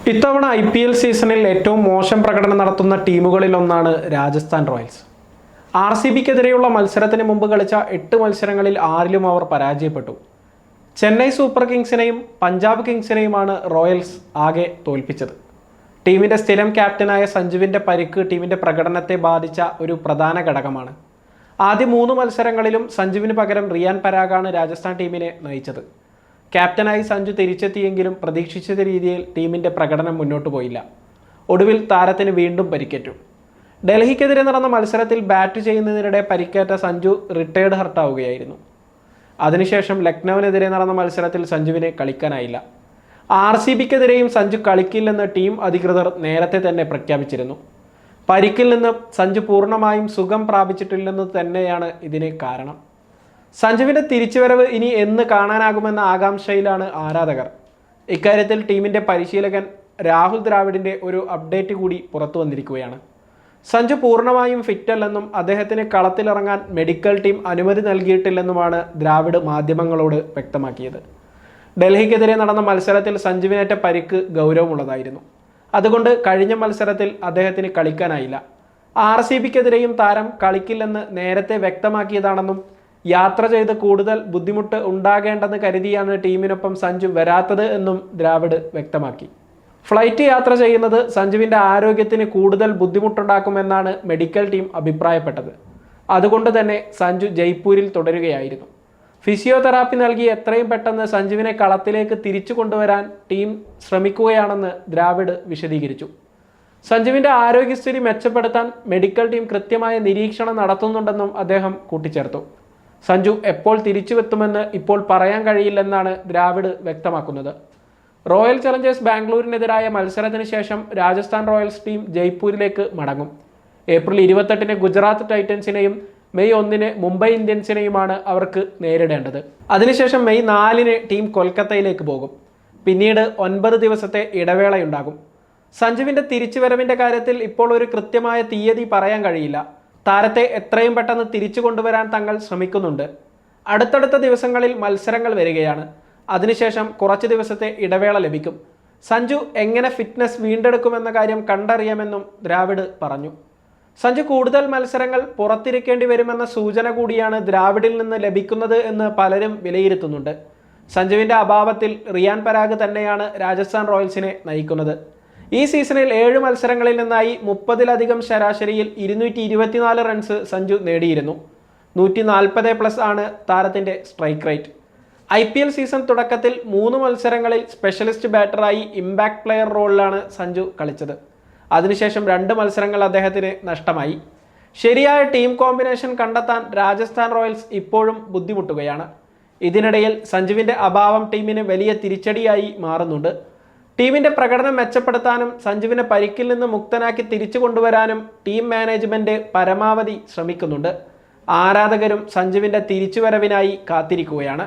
ഇത്തവണ IPL സീസണിൽ ഏറ്റവും മോശം പ്രകടനം നടത്തുന്ന ടീമുകളിലൊന്നാണ് രാജസ്ഥാൻ റോയൽസ്. RCBക്കെതിരെയുള്ള മത്സരത്തിന് മുമ്പ് കളിച്ച 8 മത്സരങ്ങളിൽ 6ലും അവർ പരാജയപ്പെട്ടു. ചെന്നൈ സൂപ്പർ കിങ്സിനെയും പഞ്ചാബ് കിങ്സിനെയുമാണ് റോയൽസ് ആകെ തോൽപ്പിച്ചത്. ടീമിൻ്റെ സ്ഥിരം ക്യാപ്റ്റനായ സഞ്ജുവിൻ്റെ പരിക്ക് ടീമിൻ്റെ പ്രകടനത്തെ ബാധിച്ച ഒരു പ്രധാന ഘടകമാണ്. ആദ്യ 3 മത്സരങ്ങളിലും സഞ്ജുവിന് പകരം റിയാൻ പരാഗാണ് രാജസ്ഥാൻ ടീമിനെ നയിച്ചത്. ക്യാപ്റ്റനായി സഞ്ജു തിരിച്ചെത്തിയെങ്കിലും പ്രതീക്ഷിച്ച രീതിയിൽ ടീമിൻ്റെ പ്രകടനം മുന്നോട്ട് പോയില്ല. ഒടുവിൽ താരത്തിന് വീണ്ടും പരിക്കേറ്റു. ഡൽഹിക്കെതിരെ നടന്ന മത്സരത്തിൽ ബാറ്റ് ചെയ്യുന്നതിനിടെ പരിക്കേറ്റ സഞ്ജു റിട്ടയർഡ് ഹർട്ടാവുകയായിരുന്നു. അതിനുശേഷം ലക്നൌവിനെതിരെ നടന്ന മത്സരത്തിൽ സഞ്ജുവിനെ കളിക്കാനായില്ല. RCBക്കെതിരെയും സഞ്ജു കളിക്കില്ലെന്ന് ടീം അധികൃതർ നേരത്തെ തന്നെ പ്രഖ്യാപിച്ചിരുന്നു. പരിക്കിൽ നിന്ന് സഞ്ജു പൂർണ്ണമായും സുഖം പ്രാപിച്ചിട്ടില്ലെന്ന് തന്നെയാണ് ഇതിന് കാരണം. സഞ്ജുവിൻ്റെ തിരിച്ചുവരവ് ഇനി എന്ന് കാണാനാകുമെന്ന ആകാംക്ഷയിലാണ് ആരാധകർ. ഇക്കാര്യത്തിൽ ടീമിൻ്റെ പരിശീലകൻ രാഹുൽ ദ്രാവിഡിൻ്റെ ഒരു അപ്ഡേറ്റ് കൂടി പുറത്തു വന്നിരിക്കുകയാണ്. സഞ്ജു പൂർണ്ണമായും ഫിറ്റല്ലെന്നും അദ്ദേഹത്തിന് കളത്തിലിറങ്ങാൻ മെഡിക്കൽ ടീം അനുമതി നൽകിയിട്ടില്ലെന്നുമാണ് ദ്രാവിഡ് മാധ്യമങ്ങളോട് വ്യക്തമാക്കിയത്. ഡൽഹിക്കെതിരെ നടന്ന മത്സരത്തിൽ സഞ്ജുവിനേറ്റ പരിക്ക് ഗൗരവമുള്ളതായിരുന്നു. അതുകൊണ്ട് കഴിഞ്ഞ മത്സരത്തിൽ അദ്ദേഹത്തിന് കളിക്കാനായില്ല. RCBക്കെതിരെയും താരം കളിക്കില്ലെന്ന് നേരത്തെ വ്യക്തമാക്കിയതാണെന്നും യാത്ര ചെയ്ത് കൂടുതൽ ബുദ്ധിമുട്ട് ഉണ്ടാകേണ്ടെന്ന് കരുതിയാണ് ടീമിനൊപ്പം സഞ്ജു വരാത്തത് എന്നും ദ്രാവിഡ് വ്യക്തമാക്കി. ഫ്ലൈറ്റ് യാത്ര ചെയ്യുന്നത് സഞ്ജുവിൻ്റെ ആരോഗ്യത്തിന് കൂടുതൽ ബുദ്ധിമുട്ടുണ്ടാക്കുമെന്നാണ് മെഡിക്കൽ ടീം അഭിപ്രായപ്പെട്ടത്. അതുകൊണ്ട് തന്നെ സഞ്ജു ജയ്പൂരിൽ തുടരുകയായിരുന്നു. ഫിസിയോതെറാപ്പി നൽകി എത്രയും പെട്ടെന്ന് സഞ്ജുവിനെ കളത്തിലേക്ക് തിരിച്ചു കൊണ്ടുവരാൻ ടീം ശ്രമിക്കുകയാണെന്ന് ദ്രാവിഡ് വിശദീകരിച്ചു. സഞ്ജുവിൻ്റെ ആരോഗ്യസ്ഥിതി മെച്ചപ്പെടുത്താൻ മെഡിക്കൽ ടീം കൃത്യമായ നിരീക്ഷണം നടത്തുന്നുണ്ടെന്നും അദ്ദേഹം കൂട്ടിച്ചേർത്തു. സഞ്ജു എപ്പോൾ തിരിച്ചുവെത്തുമെന്ന് ഇപ്പോൾ പറയാൻ കഴിയില്ലെന്നാണ് ദ്രാവിഡ് വ്യക്തമാക്കുന്നത്. റോയൽ ചലഞ്ചേഴ്സ് ബാംഗ്ലൂരിനെതിരായ മത്സരത്തിന് ശേഷം രാജസ്ഥാൻ റോയൽസ് ടീം ജയ്പൂരിലേക്ക് മടങ്ങും. ഏപ്രിൽ 28-ന് ഗുജറാത്ത് ടൈറ്റൻസിനെയും മെയ് 1-ന് മുംബൈ ഇന്ത്യൻസിനെയുമാണ് അവർക്ക് നേരിടേണ്ടത്. അതിനുശേഷം മെയ് 4-ന് ടീം കൊൽക്കത്തയിലേക്ക് പോകും. പിന്നീട് 9 ദിവസത്തെ ഇടവേളയുണ്ടാകും. സഞ്ജുവിൻ്റെ തിരിച്ചുവരവിൻ്റെ കാര്യത്തിൽ ഇപ്പോൾ ഒരു കൃത്യമായ തീയതി പറയാൻ കഴിയില്ല. താരത്തെ എത്രയും പെട്ടെന്ന് തിരിച്ചു കൊണ്ടുവരാൻ തങ്ങൾ ശ്രമിക്കുന്നുണ്ട്. അടുത്തടുത്ത ദിവസങ്ങളിൽ മത്സരങ്ങൾ വരികയാണ്. അതിനുശേഷം കുറച്ച് ദിവസത്തെ ഇടവേള ലഭിക്കും. സഞ്ജു എങ്ങനെ ഫിറ്റ്നസ് വീണ്ടെടുക്കുമെന്ന കാര്യം കണ്ടറിയാമെന്നും ദ്രാവിഡ് പറഞ്ഞു. സഞ്ജു കൂടുതൽ മത്സരങ്ങൾ പുറത്തിരിക്കേണ്ടി വരുമെന്ന സൂചന കൂടിയാണ് ദ്രാവിഡിൽ നിന്ന് ലഭിക്കുന്നത് എന്ന് പലരും വിലയിരുത്തുന്നുണ്ട്. സഞ്ജുവിൻ്റെ അഭാവത്തിൽ റിയാൻ പരാഗ് തന്നെയാണ് രാജസ്ഥാൻ റോയൽസിനെ നയിക്കുന്നത്. ഈ സീസണിൽ 7 മത്സരങ്ങളിൽ നിന്നായി 30-ലധികം ശരാശരിയിൽ 224 റൺസ് സഞ്ജു നേടിയിരുന്നു. 140+ ആണ് താരത്തിൻ്റെ സ്ട്രൈക്ക് റേറ്റ്. IPL സീസൺ തുടക്കത്തിൽ 3 മത്സരങ്ങളിൽ സ്പെഷ്യലിസ്റ്റ് ബാറ്ററായി ഇമ്പാക്ട് പ്ലെയർ റോളിലാണ് സഞ്ജു കളിച്ചത്. അതിനുശേഷം 2 മത്സരങ്ങൾ അദ്ദേഹത്തിന് നഷ്ടമായി. ശരിയായ ടീം കോമ്പിനേഷൻ കണ്ടെത്താൻ രാജസ്ഥാൻ റോയൽസ് ഇപ്പോഴും ബുദ്ധിമുട്ടുകയാണ്. ഇതിനിടയിൽ സഞ്ജുവിൻ്റെ അഭാവം ടീമിന് വലിയ തിരിച്ചടിയായി മാറുന്നുണ്ട്. ടീമിൻ്റെ പ്രകടനം മെച്ചപ്പെടുത്താനും സഞ്ജുവിനെ പരിക്കിൽ നിന്ന് മുക്തനാക്കി തിരിച്ചു കൊണ്ടുവരാനും ടീം മാനേജ്മെൻറ്റ് പരമാവധി ശ്രമിക്കുന്നുണ്ട്. ആരാധകരും സഞ്ജുവിൻ്റെ തിരിച്ചുവരവിനായി കാത്തിരിക്കുകയാണ്.